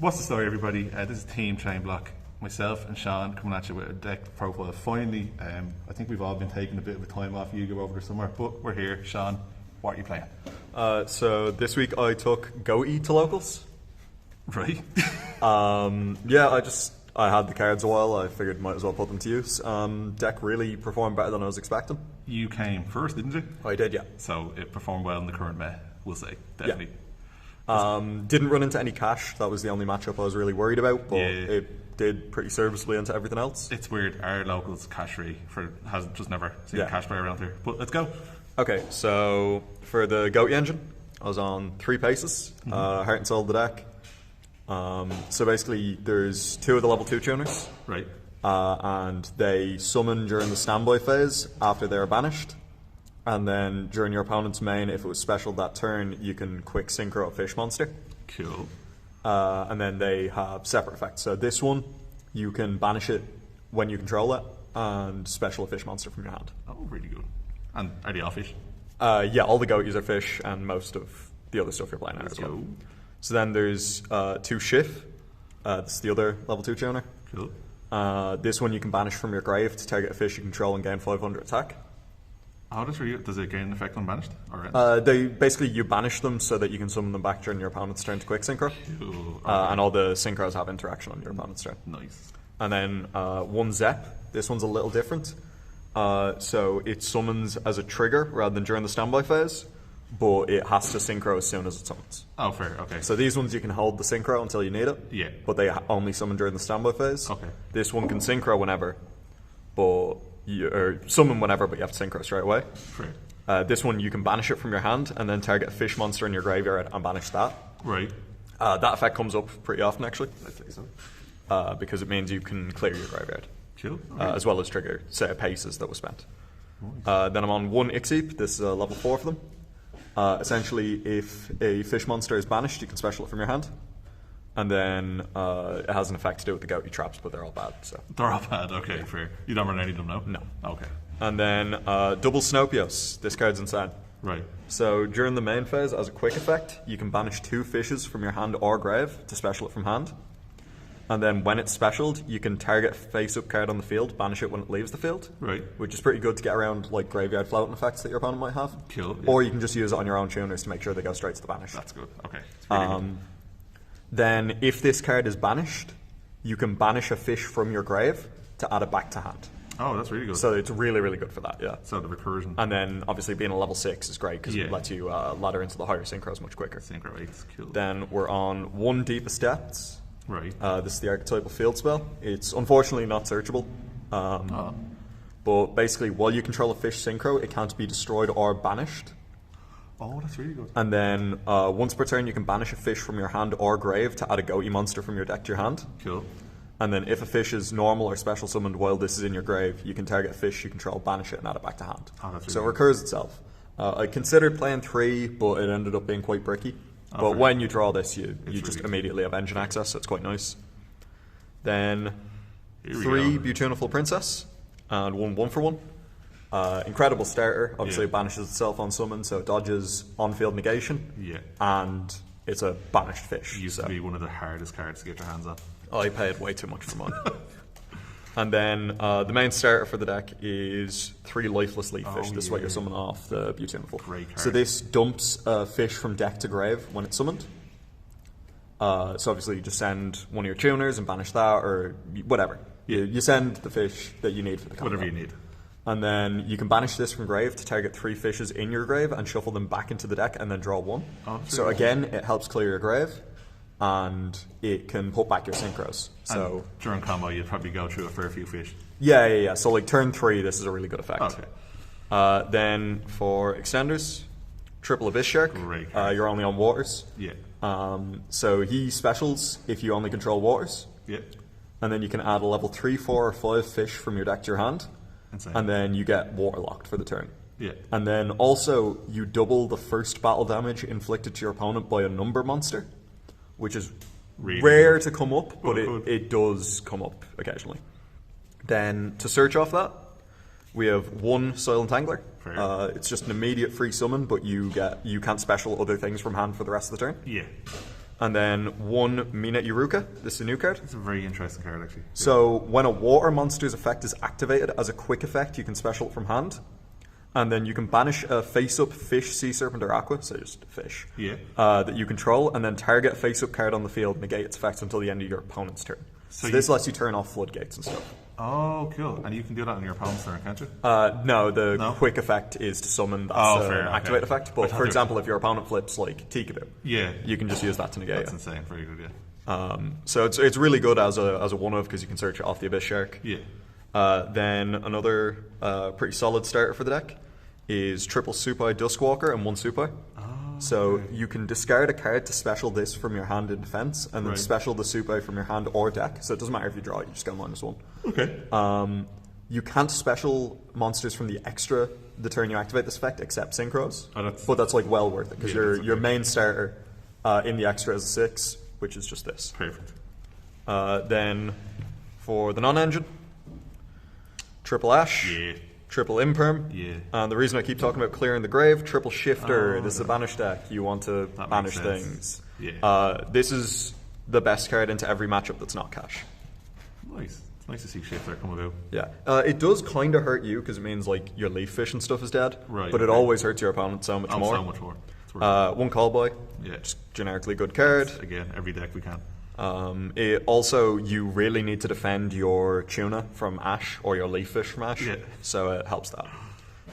What's the story, everybody? This is Team ChainBlock. Myself and Sean coming at you with a deck profile. Finally, I think we've all been taking a bit of a time off YuGiOh over the summer, but we're here. Sean, what are you playing? So this week I took Ghoti to locals. Right. Yeah, I had the cards a while. I figured might as well put them to use. Deck really performed better than I was expecting. You came first, didn't you? I did, yeah. So it performed well in the current meta, we'll say, definitely. Yeah. Didn't run into any cash. That was the only matchup I was really worried about, but it did pretty serviceably into everything else. It's weird. Our locals cash free has just never seen a cash player around here. But let's go. Okay, so for the Ghoti engine, I was on 3 paces, heart and soul of the deck. So basically, there's 2 of the level 2 tuners. Right. And they summon during the standby phase after they're banished. And then during your opponent's main, if it was special that turn, you can quick synchro a fish monster. Cool. And then they have separate effects. So this one, you can banish it when you control it, and special a fish monster from your hand. Oh, really good. And are they all fish? Yeah, all the Ghotis are fish, and most of the other stuff you're playing are as well. So then there's 2 Shift. This is the other level 2 tuner. Cool. This one you can banish from your grave to target a fish you control and gain 500 attack. How does it gain an effect on banished? They basically, you banish them so that you can summon them back during your opponent's turn to quick synchro. Cool. And all the synchros have interaction on your opponent's turn. Nice. And then 1 Zep. This one's a little different. So it summons as a trigger rather than during the standby phase, but it has to synchro as soon as it summons. Oh, fair, okay. So these ones you can hold the synchro until you need it. Yeah. But they only summon during the standby phase. Okay. This one can synchro whenever, or summon whenever, but you have to synchro straight away. Fair. This one you can banish it from your hand and then target a fish monster in your graveyard and banish that. Right. That effect comes up pretty often, actually. I'd say so. Because it means you can clear your graveyard. Cool. As well as trigger set of paces that were spent. Nice. Then I'm on 1 Ixip. This is a level 4 for them. Essentially, if a fish monster is banished, you can special it from your hand. And then it has an effect to do with the Ghoti traps, but they're all bad. So they're all bad, okay, fair. You don't run any of them now? No. Okay. And then double Snopios. This card's insane. Right. So during the main phase, as a quick effect, you can banish 2 fishes from your hand or grave to special it from hand. And then when it's specialed, you can target a face-up card on the field, banish it when it leaves the field. Right. Which is pretty good to get around like graveyard floating effects that your opponent might have. Cool. Yeah. Or you can just use it on your own tuners to make sure they go straight to the banish. That's good. Okay. It's really good. Then if this card is banished, you can banish a fish from your grave to add it back to hand. Oh, that's really good. So it's really, really good for that, yeah. So the recursion. And then obviously being a level 6 is great because it lets you ladder into the higher synchros much quicker. Synchro 8, cool. Then we're on 1 Deepest Depths. Right. This is the archetypal field spell. It's unfortunately not searchable. But basically, while you control a fish synchro, it can't be destroyed or banished. Oh, that's really good. And then once per turn, you can banish a fish from your hand or grave to add a Ghoti monster from your deck to your hand. Cool. And then if a fish is normal or special summoned while this is in your grave, you can target a fish you control, banish it, and add it back to hand. Oh, that's really so it recurs itself. I considered playing 3, but it ended up being quite bricky. But when you draw this, you just immediately have engine access, so it's quite nice. Then 3 Beautiful Princess, and 1 1-for-1. Incredible starter. Obviously, it banishes itself on summon, so it dodges on-field negation. Yeah. And it's a banished fish. It used to be one of the hardest cards to get your hands on. I paid way too much for mine. And then the main starter for the deck is 3 Lifeless Leaf Fish. This is what you're summoning off the Beautiful. Great card. So this dumps a fish from deck to grave when it's summoned. So obviously you just send one of your tuners and banish that, or whatever. You send the fish that you need for the combo. Whatever you need. And then you can banish this from grave to target 3 fishes in your grave and shuffle them back into the deck and then draw 1. Oh, so again, it helps clear your grave. And it can put back your synchros. So and during combo, you'd probably go through a fair few fish. Yeah. So like turn 3, this is a really good effect. Okay. Then for extenders, Triple Abyss Shark. Great. You're only on waters. Yeah. So he specials if you only control waters. Yeah. And then you can add a level 3, 4, or 5 fish from your deck to your hand. Insane. And then you get waterlocked for the turn. Yeah. And then also you double the first battle damage inflicted to your opponent by a number monster, which is really rare to come up, but it does come up occasionally. Then to search off that, we have 1 Soil Entangler. It's just an immediate free summon, but you can't special other things from hand for the rest of the turn. Yeah. and then 1 Mina Iruka. This is a new card. It's a very interesting card, actually. So when a water monster's effect is activated as a quick effect, you can special it from hand. And then you can banish a face-up fish, sea serpent, or aqua, so just a fish, that you control, and then target a face-up card on the field, negate its effects until the end of your opponent's turn. So this lets you turn off floodgates and stuff. Oh, cool. And you can do that on your opponent's turn, can't you? No, the quick effect is to summon. That's an activate effect. But for example, if your opponent flips like Tikadu, you can just use that to negate it. That's insane. Very good, yeah. So it's really good as a one-of because you can search it off the Abyss Shark. Yeah. Then another pretty solid starter for the deck is triple Supai Duskwalker and 1 Supai. So you can discard a card to special this from your hand in defense, and then special the Supai from your hand or deck. So it doesn't matter if you draw it, you just get -1. Okay. You can't special monsters from the extra the turn you activate this effect, except synchros. But that's like well worth it because your main starter in the extra is a 6, which is just this. Perfect. Then for the non-engine, triple Ash. Yeah. Triple Imperm. Yeah. And the reason I keep talking about clearing the grave, triple Shifter. This is a banish deck. You want to banish things. Yeah. This is the best card into every matchup that's not cash. Nice. It's nice to see Shifter come about. Yeah. It does kind of hurt you because it means like your leaf fish and stuff is dead. Right. But it always hurts your opponent so much more. So much more. 1 Callboy. Yeah. Just generically good card. Again, every deck we can. It also, you really need to defend your tuna from Ash or your leaf fish from Ash. Yeah. So it helps that.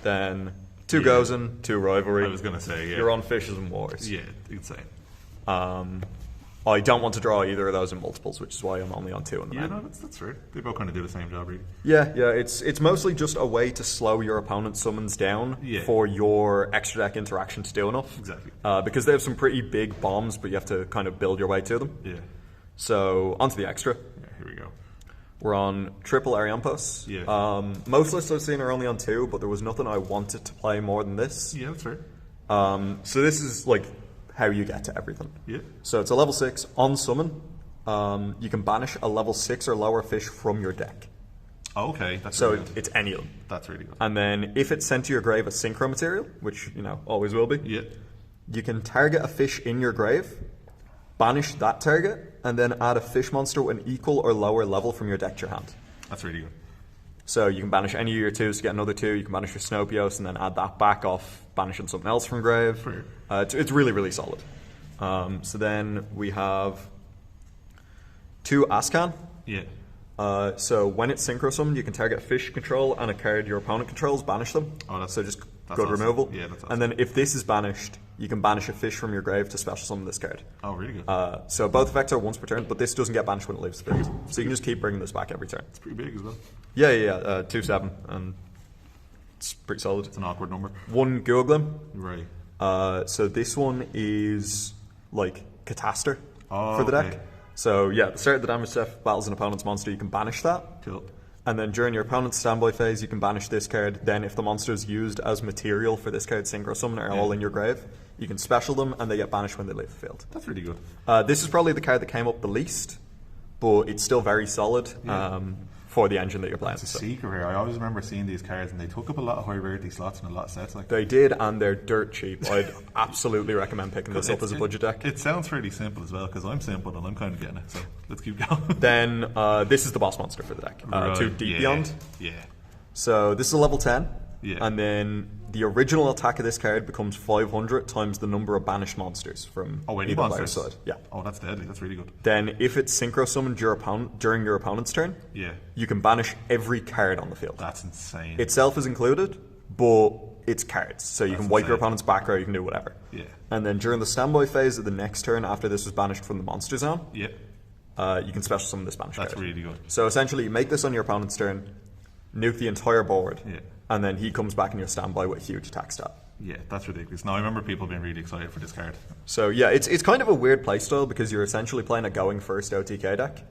Then 2 Gozen, 2 Rivalry. I was going to say, You're on Fishes and Wars. Yeah, insane. I don't want to draw either of those in multiples, which is why I'm only on 2 in the main. No, that's fair. They both kind of do the same job, really. Yeah, it's mostly just a way to slow your opponent's summons down for your extra deck interaction to do enough. Exactly. Because they have some pretty big bombs, but you have to kind of build your way to them. Yeah. So, onto the extra. Yeah, here we go. We're on triple Ariampos. Yeah. Most lists I've seen are only on 2, but there was nothing I wanted to play more than this. Yeah, that's fair. So this is like how you get to everything. Yeah. So it's a level 6 on summon. You can banish a level 6 or lower fish from your deck. Oh, okay, that's so really good. it's any of them. That's really good. And then if it's sent to your grave as synchro material, which always will be. Yeah. You can target a fish in your grave, banish that target, and then add a fish monster with an equal or lower level from your deck to your hand. That's really good. So you can banish any of your 2s to get another 2. You can banish your Snopios and then add that back off, banishing something else from grave. It's really, really solid. So then we have 2 Ascan. Yeah. So when it's synchro summoned, you can target a fish you control and a card your opponent controls, banish them. Oh, that's so just that's good awesome. removal. Yeah, that's awesome. And then if this is banished, you can banish a fish from your grave to special summon this card. Oh, really good. So both effects are once per turn, but this doesn't get banished when it leaves the field. So you can just keep bringing this back every turn. It's pretty big as well. Yeah. 2/7, and it's pretty solid. It's an awkward number. 1 Googlim. Right. So this one is like Cataster for the deck. So yeah, at the start of the damage step, battles an opponent's monster, you can banish that. Cool. And then during your opponent's standby phase, you can banish this card. Then if the monster is used as material for this card's synchro summon are all in your grave, you can special them and they get banished when they leave the field. That's really good. This is probably the card that came up the least, but it's still very solid for the engine that you're playing. It's a secret here. I always remember seeing these cards and they took up a lot of high rarity slots in a lot of sets. Like they did, and they're dirt cheap. I'd absolutely recommend picking this up as a budget deck. It sounds pretty simple as well because I'm simple and I'm kind of getting it. So let's keep going. Then this is the boss monster for the deck. 2 Deep Beyond. Yeah. So this is a level 10. Yeah. And then the original attack of this card becomes 500 times the number of banished monsters from any either monsters? side. Yeah. Oh, that's deadly. That's really good. Then if it's synchro summoned during your opponent's turn, you can banish every card on the field. That's insane. Itself is included, but it's cards. So you can wipe your opponent's back row, you can do whatever. Yeah. And then during the standby phase of the next turn, after this was banished from the monster zone, you can special summon this banished card. That's really good. So essentially, you make this on your opponent's turn, nuke the entire board, and then he comes back in your standby with a huge attack stat. Yeah, that's ridiculous. Now I remember people being really excited for this card. So yeah, it's kind of a weird playstyle because you're essentially playing a going first OTK deck,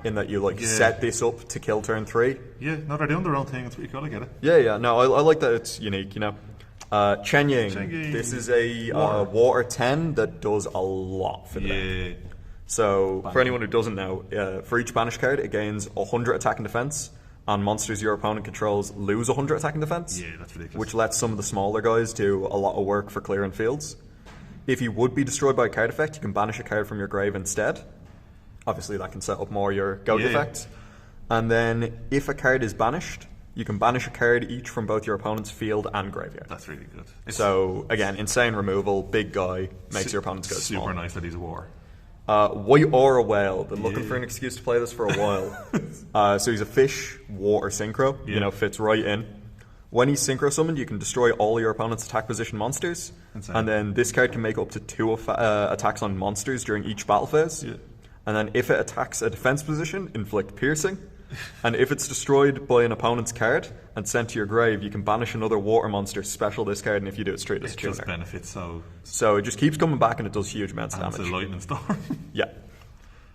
in that you set this up to kill turn 3. Yeah, no, they're doing their own thing. It's pretty cool. I get it. Yeah. No, I like that it's unique. Chen Ying. This is a water 10 that does a lot for the deck. So for anyone who doesn't know, for each banish card, it gains 100 attack and defense. And monsters your opponent controls lose 100 attack and defense. Yeah, that's ridiculous. Which lets some of the smaller guys do a lot of work for clearing fields. If you would be destroyed by a card effect, you can banish a card from your grave instead. Obviously, that can set up more your Ghoti effects. And then, if a card is banished, you can banish a card each from both your opponent's field and graveyard. That's really good. So, again, insane removal, big guy, makes your opponents go small. Super nice that he's a war. YuGiOh Whale. Been looking for an excuse to play this for a while. So he's a fish, water synchro. You know, fits right in. When he's synchro summoned, you can destroy all your opponent's attack position monsters. Insane. And then this card can make up to 2 attacks on monsters during each battle phase. Yeah. And then if it attacks a defense position, inflict piercing. And if it's destroyed by an opponent's card and sent to your grave, you can banish another water monster, special this card, and if you do it straight as tuner. It just benefits so... So it just keeps coming back and it does huge amounts of damage. It's a lightning storm. Yeah.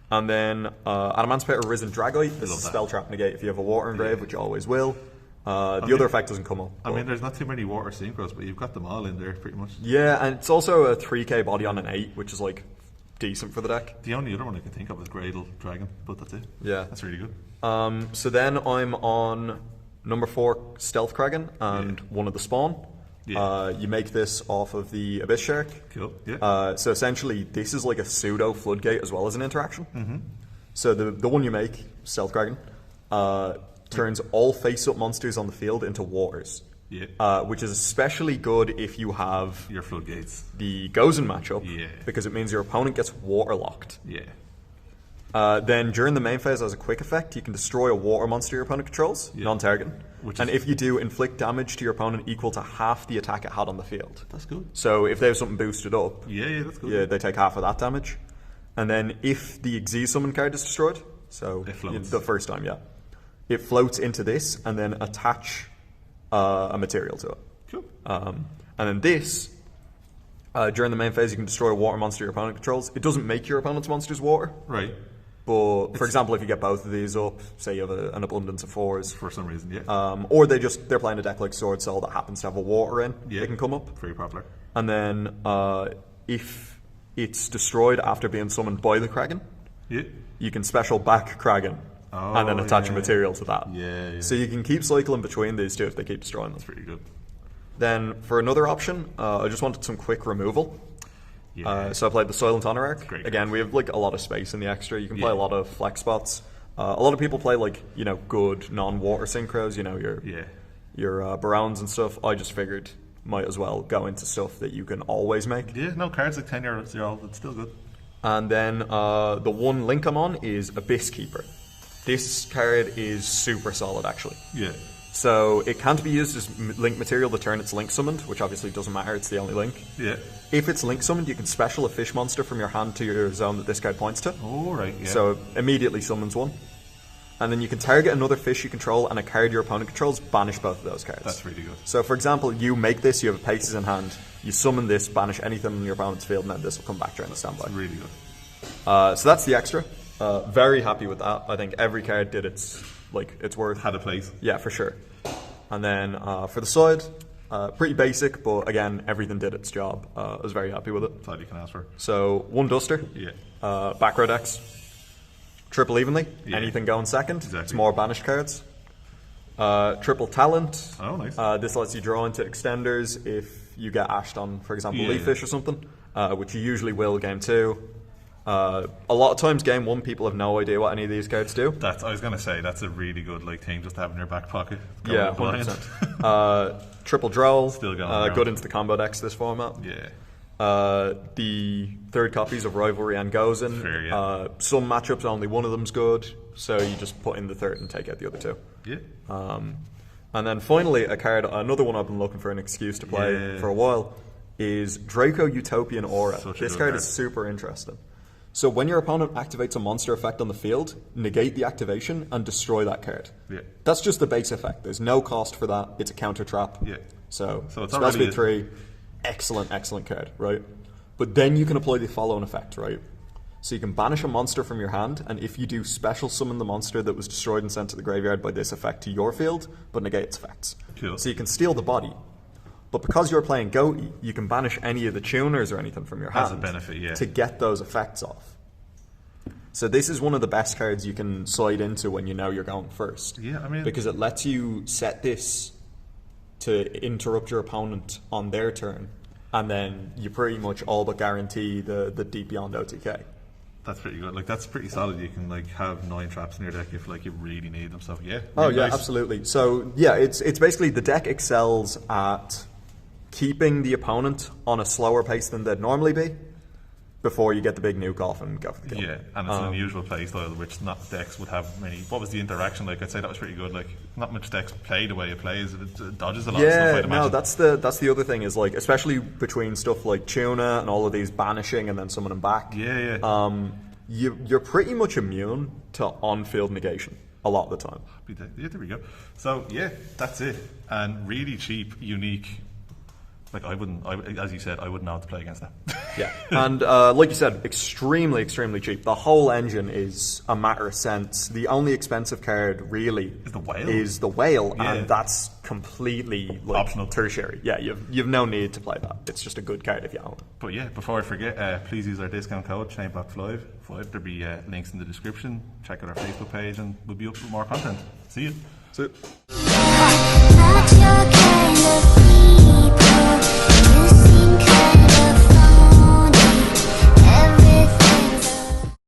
And then Adamantipator Risen Dragoite. This is a spell trap negate if you have a water in grave, which you always will. The other effect doesn't come up. I mean, there's not too many water synchros, but you've got them all in there pretty much. Yeah, and it's also a 3k body on an 8, which is like decent for the deck. The only other one I can think of is Gradle Dragon, but that's it. Yeah. That's really good. So then I'm on number 4 Stealth Kraken and one of the spawn. Yeah. You make this off of the Abyss Shark. Cool. Yeah. So essentially, this is like a pseudo floodgate as well as an interaction. So the one you make, Stealth Kraken, turns all face-up monsters on the field into waters. Yeah. Which is especially good if you have your floodgates, the Gozen matchup. Yeah. Because it means your opponent gets water locked. Yeah. Then during the main phase, as a quick effect, you can destroy a water monster your opponent controls, non-target. And if you do, inflict damage to your opponent equal to half the attack it had on the field. That's good. So if they have something boosted up, that's good. Yeah, they take half of that damage. And then if the Xyz summon card is destroyed, so the first time, it floats into this and then attach a material to it. Cool. And then this, during the main phase, you can destroy a water monster your opponent controls. It doesn't make your opponent's monsters water. Right. But, for example, if you get both of these up, say you have an abundance of 4s. For some reason, or they're playing a deck like Sword Soul that happens to have a water in, they can come up. Very popular. And then if it's destroyed after being summoned by the Kraken, you can special back Kraken and then attach a material to that. Yeah. So you can keep cycling between these two if they keep destroying them. That's pretty good. Then for another option, I just wanted some quick removal. So I played the Soylent Honor Arc. Great. Again, we have like a lot of space in the extra. You can play a lot of flex spots. A lot of people play like, good non-water synchros, your Barons and stuff. I just figured might as well go into stuff that you can always make. Yeah, no, cards like 10-year-old, it's still good. And then the one link I'm on is Abyss Keeper. This card is super solid, actually. Yeah. So it can't be used as link material the turn it's link summoned, which obviously doesn't matter, it's the only link. Yeah. If it's link summoned, you can special a fish monster from your hand to your zone that this card points to. Oh, right, yeah. So immediately summons one. And then you can target another fish you control and a card your opponent controls, banish both of those cards. That's really good. So for example, you make this, you have Paces in hand, you summon this, banish anything in your opponent's field, and then this will come back during the standby. That's really good. So that's the extra. Very happy with that. I think every card did its worth. Had a place. Yeah, for sure. And then for the side, pretty basic, but again, everything did its job. I was very happy with it. That's all you can ask for. So, one Duster, back row decks, triple evenly, anything going second. Exactly. It's more banished cards. Triple Talent. Oh, nice. This lets you draw into extenders if you get ashed on, for example, Leaf Fish or something, which you usually will game 2. A lot of times, game 1, people have no idea what any of these cards do. I was going to say, that's a really good thing just to have in your back pocket. 100%. Triple Droll, still going good into the combo decks this format. Yeah. The third copies of Rivalry and Gozen. Fair, yeah. Some matchups, only one of them's good, so you just put in the third and take out the other 2. Yeah. And then finally, another one I've been looking for an excuse to play for a while, is Draco Utopian Aura. This card is super interesting. So when your opponent activates a monster effect on the field, negate the activation and destroy that card. Yeah. That's just the base effect. There's no cost for that. It's a counter trap. Yeah. So it's Spell Speed 3, excellent card, right? But then you can apply the following effect, right? So you can banish a monster from your hand, and if you do, special summon the monster that was destroyed and sent to the graveyard by this effect to your field, but negate its effects. Cool. So you can steal the body. But because you're playing Ghoti, you can banish any of the tuners or anything from your hand as a benefit, to get those effects off. So this is one of the best cards you can slide into when you know you're going first. Yeah, I mean, because it lets you set this to interrupt your opponent on their turn and then you pretty much all but guarantee the deep beyond OTK. That's pretty good. Like, that's pretty solid. You can like have 9 traps in your deck if like you really need them. So yeah. Oh really yeah, nice. absolutely. So yeah, it's basically the deck excels at keeping the opponent on a slower pace than they'd normally be before you get the big nuke off and go for the kill. Yeah, and it's an unusual play style which not decks would have many. What was the interaction like? I'd say that was pretty good. Like, not much decks play the way it plays. It dodges a lot of stuff, I'd no, imagine. that's the other thing is, like, especially between stuff like Tuna and all of these banishing and then summoning back. Yeah. You're pretty much immune to on-field negation a lot of the time. Yeah, there we go. So yeah, that's it. And really cheap, unique. Like, as you said, I wouldn't know how to play against that. Yeah, and like you said, extremely, extremely cheap. The whole engine is a matter of cents. The only expensive card really is the whale. Yeah. And that's completely like, optional, tertiary. Yeah, you've no need to play that. It's just a good card if you own it. But yeah, before I forget, please use our discount code ChainBlock5. There'll be links in the description. Check out our Facebook page, and we'll be up with more content. See you. See you.